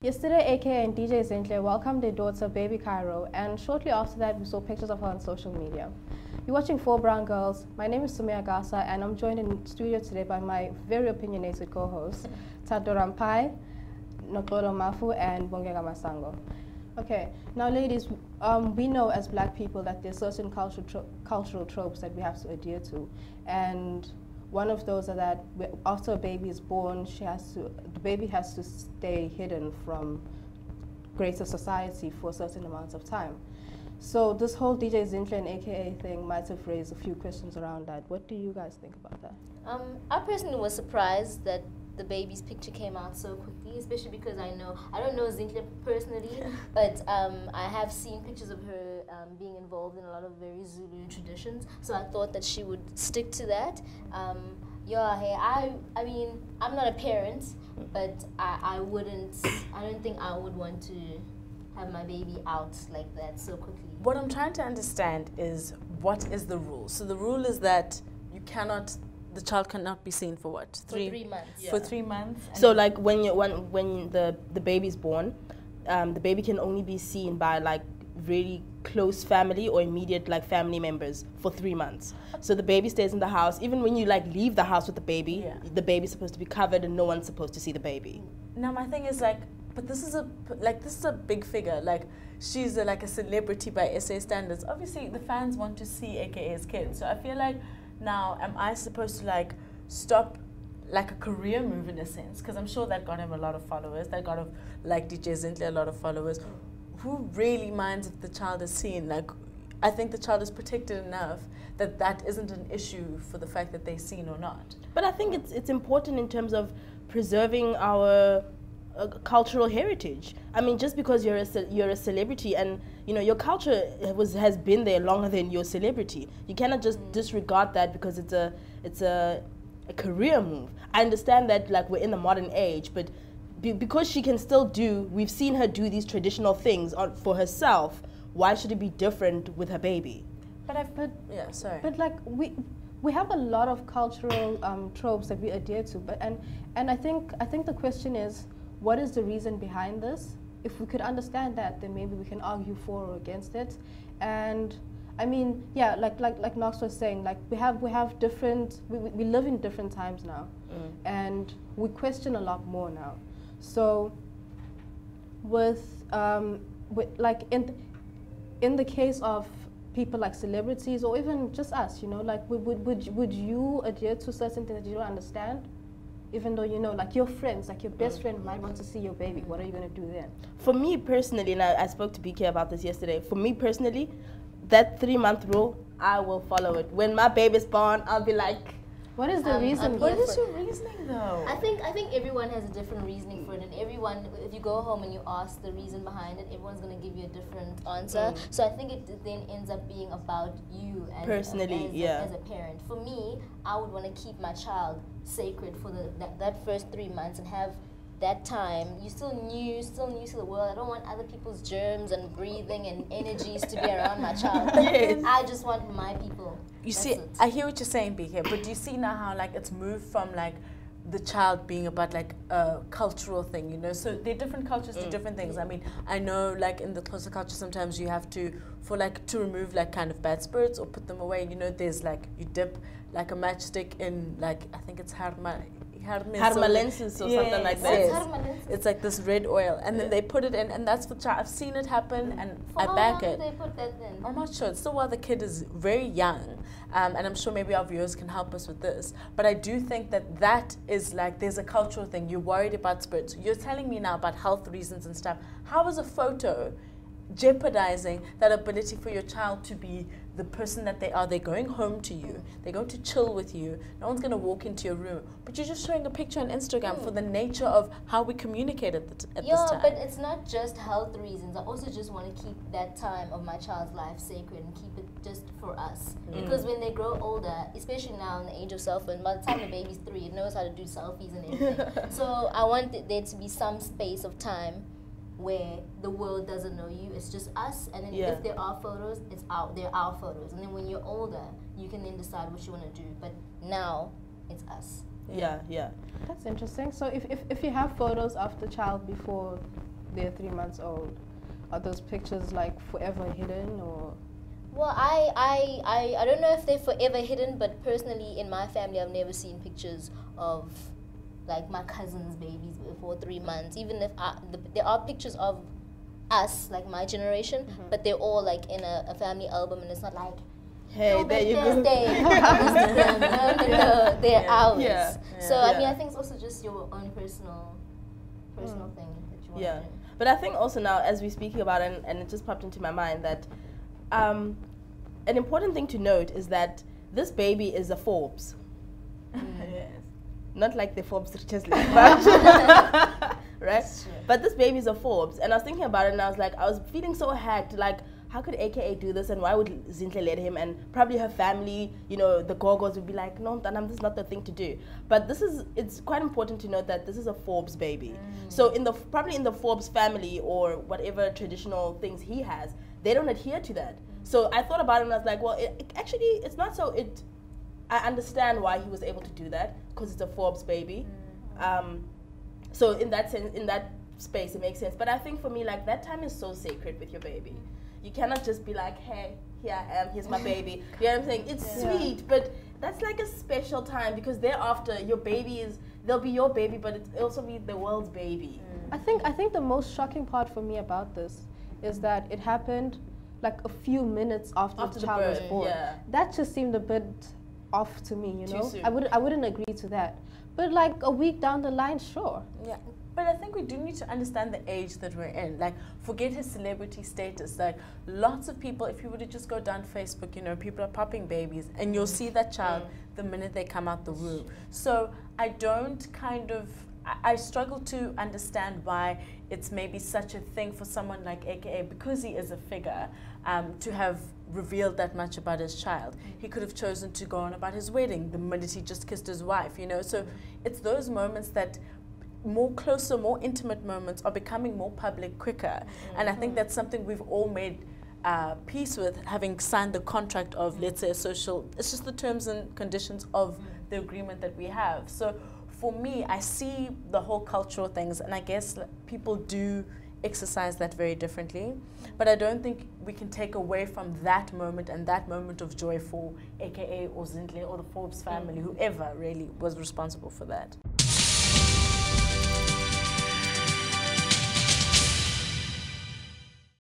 Yesterday, AKA and DJ Zintle welcomed their daughter, baby Cairo, and shortly after that, we saw pictures of her on social media. You're watching 4 Brown Girls. My name is Sumia Gasa, and I'm joined in studio today by my very opinionated co-hosts, Tato Rampai, Nokolo Mafu, and Bongega Masango. Okay, now ladies, we know as black people that there's certain cultural tropes that we have to adhere to, and one of those are that after a baby is born, the baby has to stay hidden from greater society for certain amounts of time. So this whole DJ Zintle and AKA thing might have raised a few questions around that. What do you guys think about that? I personally was surprised that the baby's picture came out so quickly, especially because I don't know Zintle personally, but I have seen pictures of her being involved in a lot of very Zulu traditions, so I thought that she would stick to that. I mean, I'm not a parent, but I don't think I would want to have my baby out like that so quickly. What I'm trying to understand is, what is the rule? So the rule is that the child cannot be seen for what? For 3 months. Yeah. For 3 months. So like when the baby's born, the baby can only be seen by like really close family or immediate like family members for 3 months. So the baby stays in the house. Even when you like leave the house with the baby, the baby's supposed to be covered and no one's supposed to see the baby. Now my thing is like, but this is a big figure. Like she's like a celebrity by SA standards. Obviously the fans want to see AKA's kids. So I feel like, now, am I supposed to like stop like a career move in a sense? Because I'm sure that got him a lot of followers. That got like DJ Zintle a lot of followers. Who really minds if the child is seen? Like, I think the child is protected enough that that isn't an issue for the fact that they're seen or not. But I think it's important in terms of preserving our cultural heritage. I mean, just because you're a celebrity and you know your culture has been there longer than your celebrity, you cannot just disregard that because it's a career move. I understand that like we're in the modern age, but because she can still we've seen her do these traditional things for herself. Why should it be different with her baby? But like we have a lot of cultural tropes that we adhere to, and I think the question is, what is the reason behind this? If we could understand that, then maybe we can argue for or against it. And I mean, yeah, like Knox was saying, like we have different, we live in different times now, and we question a lot more now. So with like in the case of people like celebrities or even just us, you know, like would you adhere to certain things that you don't understand? Even though you know, like your friends, like your best friend might want to see your baby, what are you going to do then? For me personally, and I spoke to BK about this yesterday, for me personally, that 3-month rule, I will follow it. When my baby's born, I'll be like, what is the reason? What is your reasoning though? I think everyone has a different reasoning for it, and everyone, if you go home and you ask the reason behind it, everyone's going to give you a different answer. So I think it then ends up being about you as personally, as a parent. For me, I would want to keep my child sacred for that first 3 months and have that time. You still new to the world. I don't want other people's germs and breathing and energies to be around my child. Yes. I just want my people. You see, I hear what you're saying, BK, but do you see now how like it's moved from like the child being about like a cultural thing, you know? So there are different cultures do different things. I mean, I know like in the closer culture sometimes you have to, to remove like kind of bad spirits or put them away, you know, there's like, you dip like a matchstick in like, I think it's harmalensis or something like that. Yes. It's like this red oil, and then they put it in, and that's for child. I've seen it happen, and For I how back long it. do they put that in? I'm not sure. It's still while the kid is very young, and I'm sure maybe our viewers can help us with this. But I do think that is like, there's a cultural thing. You're worried about spirits. You're telling me now about health reasons and stuff. How is a photo jeopardizing that ability for your child to be the person that they are? They're going home to you. They're going to chill with you. No one's going to walk into your room. But you're just showing a picture on Instagram for the nature of how we communicate at this time. Yeah, but it's not just health reasons. I also just want to keep that time of my child's life sacred and keep it just for us. Because when they grow older, especially now in the age of cell phone, by the time the baby's 3, it knows how to do selfies and everything. So I want there to be some space of time where the world doesn't know you, it's just us, and then if there are photos, they're our photos, and then when you're older, you can then decide what you want to do, but now, it's us. Yeah. That's interesting. So if you have photos of the child before they're 3 months old? Are those pictures like forever hidden, or? Well, I don't know if they're forever hidden, but personally in my family I've never seen pictures of like my cousin's babies before 3 months. Even if there are pictures of us, like my generation, but they're all like in a family album, and it's not like, hey, there you go. no, they're ours. Yeah. So I mean, I think it's also just your own personal thing that you want to do. But I think also now, as we're speaking about it, and it just popped into my mind that an important thing to note is that this baby is a Forbes. Yes. Not like the Forbes riches list, but right? But this baby is a Forbes, and I was thinking about it, and I was like, I was feeling so hacked, like, how could AKA do this, and why would Zinhle let him? And probably her family, you know, the Gogos would be like, no, Mtanam, this is not the thing to do. But it's quite important to note that this is a Forbes baby. So probably in the Forbes family, or whatever traditional things he has, they don't adhere to that. So I thought about it, and I was like, well, actually, it's not so. I understand why he was able to do that, because it's a Forbes baby. So in that sense, in that space, it makes sense. But I think for me, like, that time is so sacred with your baby. You cannot just be like, hey, here I am, here's my baby. You know what I'm saying? It's sweet, but that's like a special time, because thereafter, your baby they'll be your baby, but it'll also be the world's baby. I think the most shocking part for me about this is that it happened like a few minutes after the child was born. Yeah. That just seemed a bit off to me, you know? Too soon. I wouldn't agree to that. But like a week down the line, sure. Yeah. But I think we do need to understand the age that we're in. Like, forget his celebrity status. Like, lots of people, if you were to just go down Facebook, you know, people are popping babies, and you'll see that child the minute they come out the womb. So I struggle to understand why it's maybe such a thing for someone like AKA, because he is a figure, to have revealed that much about his child. He could have chosen to go on about his wedding the minute he just kissed his wife, you know. So it's those moments that more closer, more intimate moments are becoming more public quicker. And I think that's something we've all made peace with, having signed the contract of, let's say, it's just the terms and conditions of the agreement that we have. So for me, I see the whole cultural things, and I guess people do exercise that very differently. But I don't think we can take away from that moment and that moment of joy for AKA or Zinhle or the Forbes family, whoever really was responsible for that.